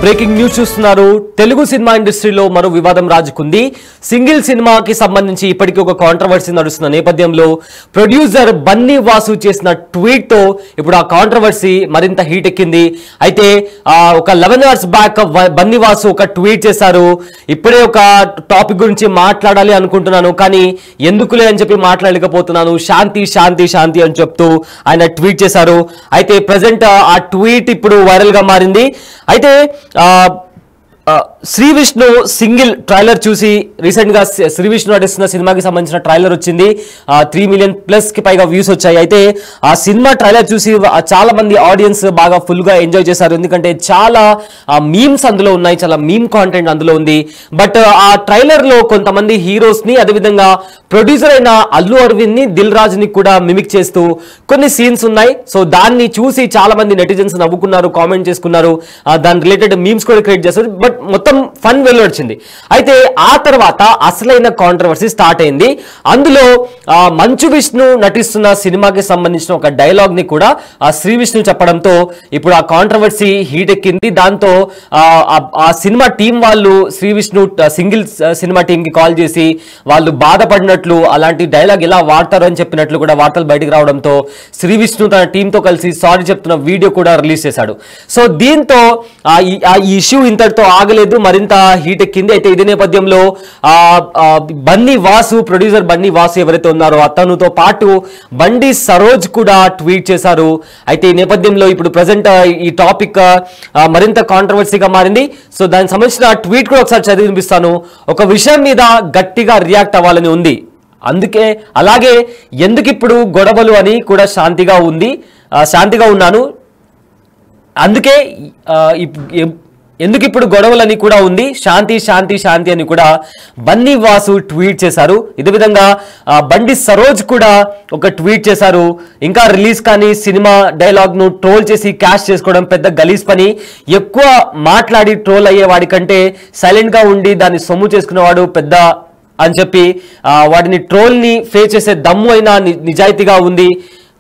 Breaking news చూస్తున్నారు. Telugu cinema ఇండస్ట్రీలో మరో వివాదం రాజుకుంది. సింగిల్ సినిమాకి సంబంధించి ఇప్పటికీ ఒక కాంట్రవర్సీ నడుస్తున్న నేపథ్యంలో ప్రొడ్యూసర్ బన్నీ వాసు చేసిన ట్వీట్ తో ఇప్పుడు ఆ కాంట్రవర్సీ మరింత హీట్ ఎక్కింది. అయితే ఒక 11 అవర్స్ బ్యాక్ బన్నీ వాసు ఒక ట్వీట్ చేశారు. ఇప్పుడే ఒక టాపిక్ గురించి మాట్లాడాలి అనుకుంటున్నాను, కానీ ఎందుకులే అని చెప్పి మాట్లాడలేకపోతున్నాను, శాంతి శాంతి శాంతి అని చెప్తూ ఆయన ట్వీట్ చేశారు. అయితే ప్రజెంట్ ఆ ట్వీట్ ఇప్పుడు వైరల్ గా మారింది. అయితే శ్రీ విష్ణు సింగిల్ ట్రైలర్ చూసి రీసెంట్ గా శ్రీ విష్ణు నటిస్తున్న సినిమాకి సంబంధించిన ట్రైలర్ వచ్చింది. 3 మిలియన్ ప్లస్ కి పైగా వ్యూస్ వచ్చాయి. అయితే ఆ సినిమా ట్రైలర్ చూసి చాలా మంది ఆడియన్స్ బాగా ఫుల్ గా ఎంజాయ్ చేశారు. ఎందుకంటే చాలా మీమ్స్ అందులో ఉన్నాయి, చాలా మీమ్ కాంటెంట్ అందులో ఉంది. బట్ ఆ ట్రైలర్ లో కొంతమంది హీరోస్ ని, అదేవిధంగా ప్రొడ్యూసర్ అయిన అల్లు అరవింద్ ని, దిల్ రాజు ని కూడా మిమిక్ చేస్తూ కొన్ని సీన్స్ ఉన్నాయి. సో దాన్ని చూసి చాలా మంది నెటిజన్స్ నవ్వుకున్నారు, కామెంట్ చేసుకున్నారు, దాని రిలేటెడ్ మీమ్స్ కూడా క్రియేట్ చేస్తారు. బట్ మొత్తం ఫన్ వెలువడింది. అయితే ఆ తర్వాత అసలైన కాంట్రవర్సీ స్టార్ట్ అయింది. అందులో మంచు విష్ణు నటిస్తున్న సినిమాకి సంబంధించిన ఒక డైలాగ్ ని కూడా శ్రీ విష్ణు చెప్పడంతో ఇప్పుడు ఆ కాంట్రవర్సీ హీట్ ఎక్కింది. దాంతో ఆ సినిమా టీం వాళ్ళు Sri Vishnu single cinema team కి కాల్ చేసి వాళ్ళు బాధపడినట్లు, అలాంటి డైలాగ్ ఎలా వాడతారు అని చెప్పినట్లు కూడా వార్తలు బయటకు రావడంతో శ్రీ విష్ణు తన టీంతో కలిసి సారీ చెప్తున్న వీడియో కూడా రిలీజ్ చేశాడు. సో దీంతో ఈ ఇష్యూ ఇంతటితో ఆగలేదు, మరింత హీట్ ఎక్కింది. అయితే ఇదే నేపథ్యంలో బన్నీ వాసు, ప్రొడ్యూసర్ బన్నీ వాసు ఎవరైతే ఉన్నారో అతనుతో పాటు బండి సరోజ్ కూడా ట్వీట్ చేశారు. అయితే ఈ నేపథ్యంలో ఇప్పుడు ప్రజెంట్ ఈ టాపిక్ మరింత కాంట్రవర్సీగా మారింది. సో దానికి సంబంధించిన ట్వీట్ కూడా ఒకసారి చదివి వినిపిస్తాను. ఒక విషయం మీద గట్టిగా రియాక్ట్ అవ్వాలని ఉంది, అందుకే అలాగే ఎందుకు ఇప్పుడు గొడవలు అని కూడా శాంతిగా ఉన్నాను, అందుకే ఎందుకు ఇప్పుడు గొడవలని కూడా ఉంది, శాంతి శాంతి శాంతి అని కూడా బన్నీ వాసు ట్వీట్ చేశారు. ఇదే విధంగా బండి సరోజ్ కూడా ఒక ట్వీట్ చేశారు. ఇంకా రిలీజ్ కానీ సినిమా డైలాగ్ ను ట్రోల్ చేసి క్యాష్ చేసుకోవడం పెద్ద గలీజ్ పని, ఎక్కువ మాట్లాడి ట్రోల్ అయ్యే వాడి కంటే సైలెంట్ గా ఉండి దాన్ని సొమ్ము చేసుకునేవాడు పెద్ద అని చెప్పి వాడిని ట్రోల్ ని ఫేస్ చేసే దమ్ము అయినా నిజాయితీగా ఉంది,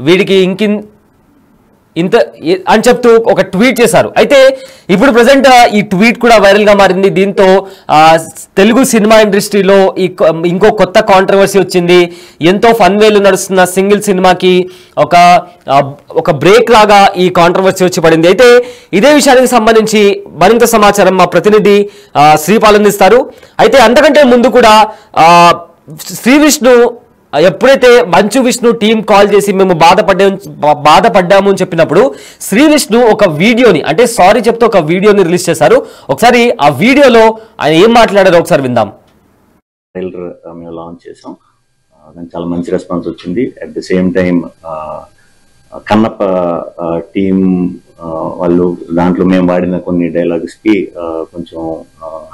వీడికి ఇంత అని చెప్తూ ఒక ట్వీట్ చేశారు. అయితే ఇప్పుడు ప్రజెంట్ ఈ ట్వీట్ కూడా వైరల్ గా మారింది. దీంతో తెలుగు సినిమా ఇండస్ట్రీలో ఇంకో కొత్త కాంట్రవర్సీ వచ్చింది. ఎంతో ఫన్ వేలు నడుస్తున్న సింగిల్ సినిమాకి ఒక బ్రేక్ లాగా ఈ కాంట్రవర్సీ వచ్చి పడింది. అయితే ఇదే విషయానికి సంబంధించి మరింత సమాచారం మా ప్రతినిధి శ్రీపాల్ అందిస్తారు. అయితే అంతకంటే ముందు కూడా శ్రీ విష్ణు ఎప్పుడైతే మంచు విష్ణు టీం కాల్ చేసి మేము బాధపడ్డాము అని చెప్పినప్పుడు శ్రీ విష్ణు ఒక వీడియోని, అంటే సారీ చెప్తూ ఒక వీడియోని రిలీజ్ చేశారు. ఒకసారి ఆ వీడియోలో ఆయన ఏం మాట్లాడారో ఒకసారి విందాం. ట్రైలర్ మేము లాంచ్ చేసాం, దానికి చాలా మంచి రెస్పాన్స్ వచ్చింది. At the same time Kannappa team వాళ్ళు దాంట్లో మేము వాడిన కొన్ని డైలాగ్స్కి కొంచెం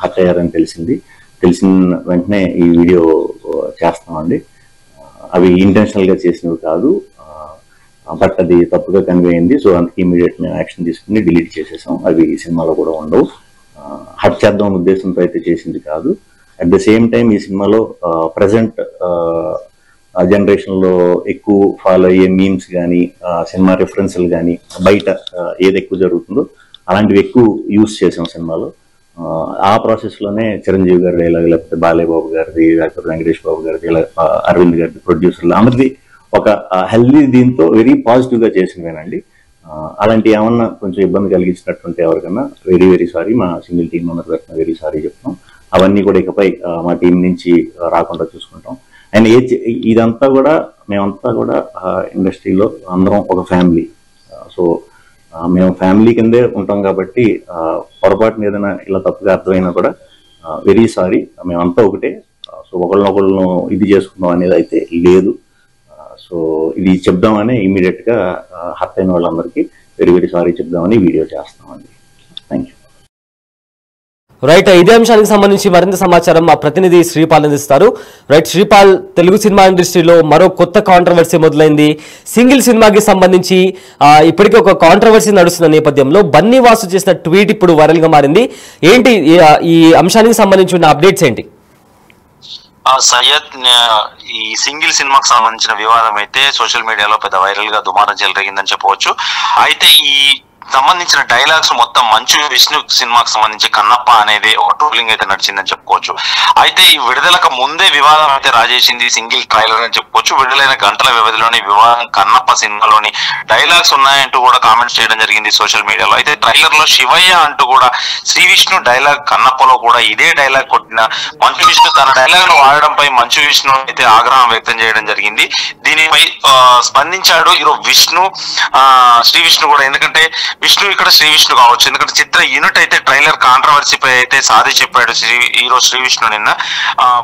హర్ట్ అయ్యారని తెలిసిన వెంటనే ఈ వీడియో చేస్తామండి. అవి ఇంటెన్షనల్గా చేసినవి కాదు, బట్ అది తప్పుగా కన్వే అయింది. సో అందుకే ఇమీడియట్ మేము యాక్షన్ తీసుకుని డిలీట్ చేసేసాం. అవి ఈ సినిమాలో కూడా ఉండవు. హట్ చేద్దాం అనే ఉద్దేశంతో అయితే చేసింది కాదు. అట్ ద సేమ్ టైం ఈ సినిమాలో ప్రజెంట్ జనరేషన్లో ఎక్కువ ఫాలో అయ్యే మీమ్స్ కానీ, సినిమా రిఫరెన్స్లు కానీ, బయట ఏది ఎక్కువ జరుగుతుందో అలాంటివి ఎక్కువ యూజ్ చేసాం సినిమాలో. ఆ ప్రాసెస్లోనే చిరంజీవి గారి డైలాగ్, లేకపోతే బాలయ్య బాబు గారిది, లేకపోతే వెంకటేష్ బాబు గారిది, అరవింద్ గారిది, ప్రొడ్యూసర్లు అందరిది ఒక హెల్దీ దీంతో వెరీ పాజిటివ్గా చేసినవేనండి. అలాంటి ఏమన్నా కొంచెం ఇబ్బంది కలిగించినట్టుంటే ఎవరికన్నా వెరీ వెరీ సారీ, మా సింగిల్ టీం మెంబర్ తరఫున వెరీ సారీ చెప్తాం. అవన్నీ కూడా ఇకపై మా టీం నుంచి రాకుండా చూసుకుంటాం. అండ్ ఇదంతా కూడా మేమంతా కూడా ఇండస్ట్రీలో అందరం ఒక ఫ్యామిలీ. సో మేము ఫ్యామిలీ కిందే ఉంటాం కాబట్టి పొరపాటున ఏదైనా ఇలా తప్పుగా అర్థమైనా కూడా వెరీ సారీ, మేమంతా ఒకటే. సో ఒకళ్ళనొకళ్ళను ఇది చేసుకుందాం అనేది అయితే లేదు. సో ఇది చెప్దామని ఇమీడియట్గా హర్ట్ అయిన వాళ్ళందరికీ వెరీ వెరీ సారీ చెప్దామని వీడియో చేస్తామండి. Thank you. రైట్, ఇదే అంశానికి సంబంధించి మరింత సమాచారం మా ప్రతినిధి శ్రీపాల్ అందిస్తారు. రైట్ శ్రీపాల్, తెలుగు సినిమా ఇండస్ట్రీలో మరో కొత్త కాంట్రవర్సీ మొదలైంది. సింగిల్ సినిమాకి సంబంధించి ఇప్పటికీ ఒక కాంట్రవర్సీ నడుస్తున్న నేపథ్యంలో బన్నీ వాసు చేసిన ట్వీట్ ఇప్పుడు వైరల్ గా మారింది. ఏంటి ఈ అంశానికి సంబంధించి ఉన్న అప్డేట్స్ ఏంటి? సయ్యద్, ఈ సింగిల్ సినిమాకి సంబంధించిన వివాదం అయితే సోషల్ మీడియాలో పెద్ద వైరల్ గా దుమారం చెలరేగిందని చెప్పవచ్చు. అయితే ఈ సంబంధించిన డైలాగ్స్ మొత్తం మంచు విష్ణు సినిమాకి సంబంధించి కన్నప్ప అనేది ఒక ట్రోలింగ్ అయితే నడిచిందని చెప్పుకోవచ్చు. అయితే ఈ విడుదలకు ముందే వివాదం అయితే రాజేసింది సింగిల్ ట్రైలర్ అని చెప్పుకోవచ్చు. విడుదలైన గంటల వ్యవధిలోని వివాదం కన్నప్ప సినిమాలోని డైలాగ్స్ ఉన్నాయంటూ కూడా కామెంట్స్ చేయడం జరిగింది సోషల్ మీడియాలో. అయితే ట్రైలర్ లో శివయ్య అంటూ కూడా శ్రీ విష్ణు డైలాగ్, కన్నప్పలో కూడా ఇదే డైలాగ్ కొట్టిన మంచు విష్ణు తన డైలాగ్ ను వాడడంపై మంచు విష్ణు అయితే ఆగ్రహం వ్యక్తం చేయడం జరిగింది. దీనిపై స్పందించాడు ఈరోజు శ్రీ విష్ణు కూడా. ఎందుకంటే విష్ణు ఇక్కడ శ్రీ విష్ణు కావచ్చు, ఎందుకంటే చిత్ర యూనిట్ అయితే ట్రైలర్ కాంట్రవర్సీపై అయితే సాది చెప్పాడు ఈరోజు శ్రీ విష్ణు నిన్న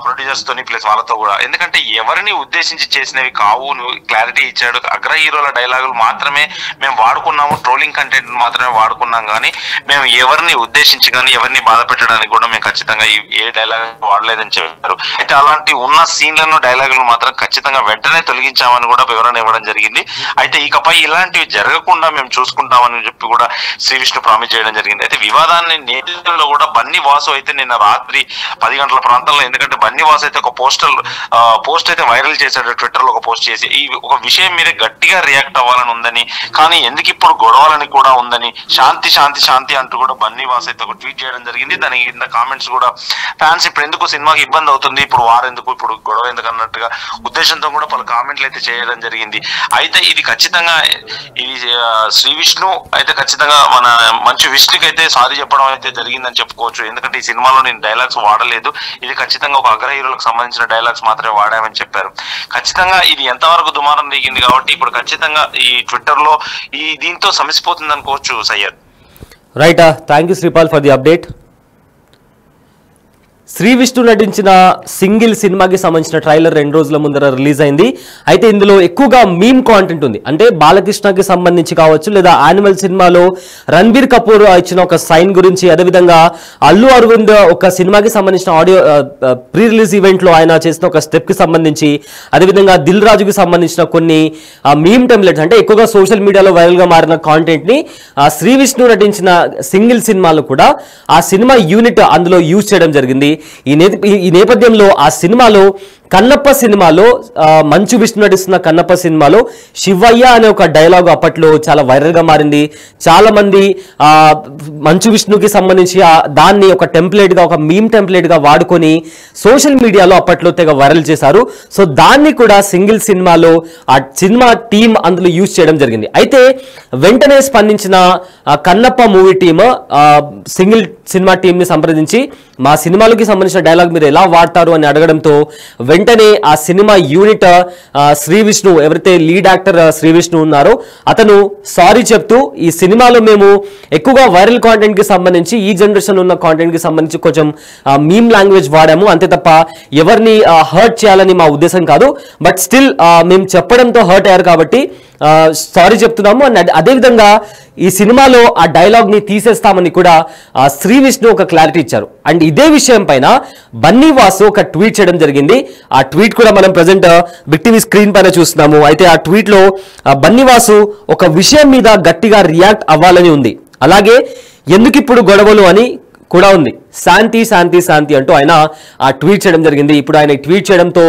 ప్రొడ్యూసర్స్ తోని ప్లస్ వాళ్ళతో కూడా. ఎందుకంటే ఎవరిని ఉద్దేశించి చేసినవి కావు, క్లారిటీ ఇచ్చాడు. అగ్ర హీరోల డైలాగులు మాత్రమే మేము వాడుకున్నాము, ట్రోలింగ్ కంటెంట్ మాత్రమే వాడుకున్నాం, కానీ మేము ఎవరిని ఉద్దేశించి కానీ ఎవరిని బాధ పెట్టడానికి కూడా మేము ఖచ్చితంగా ఏ డైలాగ్ వాడలేదని చెప్పారు. అయితే అలాంటి ఉన్న సీన్లను డైలాగులు మాత్రం ఖచ్చితంగా వెంటనే తొలగించామని కూడా వివరణ ఇవ్వడం జరిగింది. అయితే ఇకపై ఇలాంటివి జరగకుండా మేము చూసుకుంటామని చెప్పి కూడా శ్రీ విష్ణు ప్రామిస్ చేయడం జరిగింది. అయితే వివాదాన్ని నేపథ్యంలో కూడా బన్నీ వాసు అయితే నిన్న రాత్రి 10 గంటల ప్రాంతంలో, ఎందుకంటే బన్నీ వాసు అయితే ఒక పోస్ట్ అయితే వైరల్ చేశాడు ట్విట్టర్ లో ఒక పోస్ట్ చేసి, ఈ ఒక విషయం మీరే గట్టిగా రియాక్ట్ అవ్వాలని ఉందని, కానీ ఎందుకు ఇప్పుడు గొడవలని కూడా ఉందని, శాంతి శాంతి శాంతి అంటూ కూడా బన్నీ వాసు అయితే ఒక ట్వీట్ చేయడం జరిగింది. దానికి కింద కామెంట్స్ కూడా ఫ్యాన్స్ ఇప్పుడు ఎందుకు సినిమాకి ఇబ్బంది అవుతుంది, ఇప్పుడు వారెందుకు, ఇప్పుడు గొడవ ఎందుకు అన్నట్టుగా ఉద్దేశంతో కూడా పలు కామెంట్లు అయితే చేయడం జరిగింది. అయితే ఇది ఖచ్చితంగా ఇది శ్రీ విష్ణు అయితే ఖచ్చితంగా మన మంచు విష్ణుకి అయితే సారీ చెప్పడం అయితే జరిగిందని చెప్పుకోవచ్చు. ఎందుకంటే ఈ సినిమాలో నేను డైలాగ్స్ వాడలేదు, ఇది ఖచ్చితంగా ఒక అగ్ర హీరోలకు సంబంధించిన డైలాగ్స్ మాత్రమే వాడామని చెప్పారు. ఖచ్చితంగా ఇది ఎంతవరకు దుమారం దిగింది కాబట్టి ఇప్పుడు ఖచ్చితంగా ఈ ట్విట్టర్ లో దీంతో సమసిపోతుంది అనుకోవచ్చు. Syed right, thank you Sripal for the update. Sri Vishnu నటించిన సింగిల్ సినిమాకి సంబంధించిన ట్రైలర్ 2 రోజుల ముందర రిలీజ్ అయింది. అయితే ఇందులో ఎక్కువగా మీమ్ కాంటెంట్ ఉంది. అంటే బాలకృష్ణకి సంబంధించి కావచ్చు, లేదా యానిమల్ సినిమాలో రణబీర్ కపూర్ ఇచ్చిన ఒక సైన్ గురించి, అదేవిధంగా అల్లు అరవింద్ ఒక సినిమాకి సంబంధించిన ఆడియో ప్రీ రిలీజ్ ఈవెంట్ లో ఆయన చేసిన ఒక స్టెప్ కి సంబంధించి, అదేవిధంగా దిల్ రాజుకి సంబంధించిన కొన్ని మీమ్ టెంప్లెట్స్, అంటే ఎక్కువగా సోషల్ మీడియాలో వైరల్ గా మారిన కాంటెంట్ ని శ్రీ విష్ణు నటించిన సింగిల్ సినిమాలో కూడా ఆ సినిమా యూనిట్ అందులో యూజ్ చేయడం జరిగింది. ఈ నేపథ్యంలో ఆ సినిమాలో కన్నప్ప సినిమాలో మంచు విష్ణు నటిస్తున్న కన్నప్ప సినిమాలో శివయ్య అనే ఒక డైలాగ్ అప్పట్లో చాలా వైరల్ గా మారింది. చాలా మంది మంచు విష్ణుకి సంబంధించి దాన్ని ఒక టెంప్లెట్ గా, ఒక మీమ్ టెంప్లెట్ గా వాడుకొని సోషల్ మీడియాలో అప్పట్లో తెగ వైరల్ చేశారు. సో దాన్ని కూడా సింగిల్ సినిమాలో ఆ సినిమా టీం అందులో యూజ్ చేయడం జరిగింది. అయితే వెంటనే స్పందించిన Kannappa movie team single cinema team ని సంప్రదించి మా సినిమాలకి సంబంధించిన డైలాగ్ మీరు ఎలా వాడతారు అని అడగడంతో వెంటనే ఆ సినిమా యూనిట్ శ్రీ విష్ణు, ఎవరైతే లీడ్ యాక్టర్ శ్రీ విష్ణు ఉన్నారో అతను సారీ చెప్తూ, ఈ సినిమాలో మేము ఎక్కువగా వైరల్ కాంటెంట్ కి సంబంధించి, ఈ జనరేషన్ ఉన్న కాంటెంట్ కి సంబంధించి కొంచెం మీమ్ లాంగ్వేజ్ వాడాము, అంతే తప్ప ఎవరిని హర్ట్ చేయాలని మా ఉద్దేశం కాదు, బట్ స్టిల్ మేము చెప్పడంతో హర్ట్ అయ్యారు కాబట్టి సారీ చెప్తున్నాము అని. అదేవిధంగా ఈ సినిమాలో ఆ డైలాగ్ ని తీసేస్తామని కూడా శ్రీ విష్ణు ఒక క్లారిటీ ఇచ్చారు. అండ్ ఇదే విషయం పైన బన్నీ వాసు ఒక ట్వీట్ చేయడం జరిగింది. ఆ ట్వీట్ కూడా మనం ప్రజెంట్ బిగ్ టీవీ స్క్రీన్ పైన చూస్తున్నాము. అయితే ఆ ట్వీట్ లో బన్నీ వాసు ఒక విషయం మీద గట్టిగా రియాక్ట్ అవ్వాలని ఉంది, అలాగే ఎందుకు ఇప్పుడు గొడవలు అని కూడా ఉంది, శాంతి శాంతి శాంతి అంటూ ఆయన ఆ ట్వీట్ చేయడం జరిగింది. ఇప్పుడు ఆయన ట్వీట్ చేయడంతో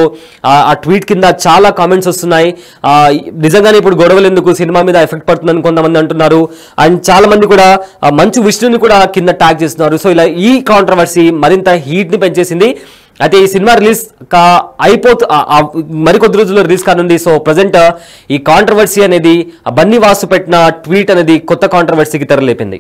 ఆ ట్వీట్ కింద చాలా కామెంట్స్ వస్తున్నాయి. నిజంగానే ఇప్పుడు గొడవలు ఎందుకు, సినిమా మీద ఎఫెక్ట్ పడుతుందని కొంతమంది అంటున్నారు. అండ్ చాలా మంది కూడా మంచు విష్ణుని కూడా కింద ట్యాగ్ చేస్తున్నారు. సో ఇలా ఈ కాంట్రవర్సీ మరింత హీట్ ని పెంచేసింది. అయితే ఈ సినిమా రిలీజ్ మరికొద్ది రోజుల్లో రిలీజ్ కానుంది. సో ప్రజెంట్ ఈ కాంట్రవర్సీ అనేది బన్నీ వాసు పెట్టిన ట్వీట్ అనేది కొత్త కాంట్రవర్సీకి తెరలేపింది.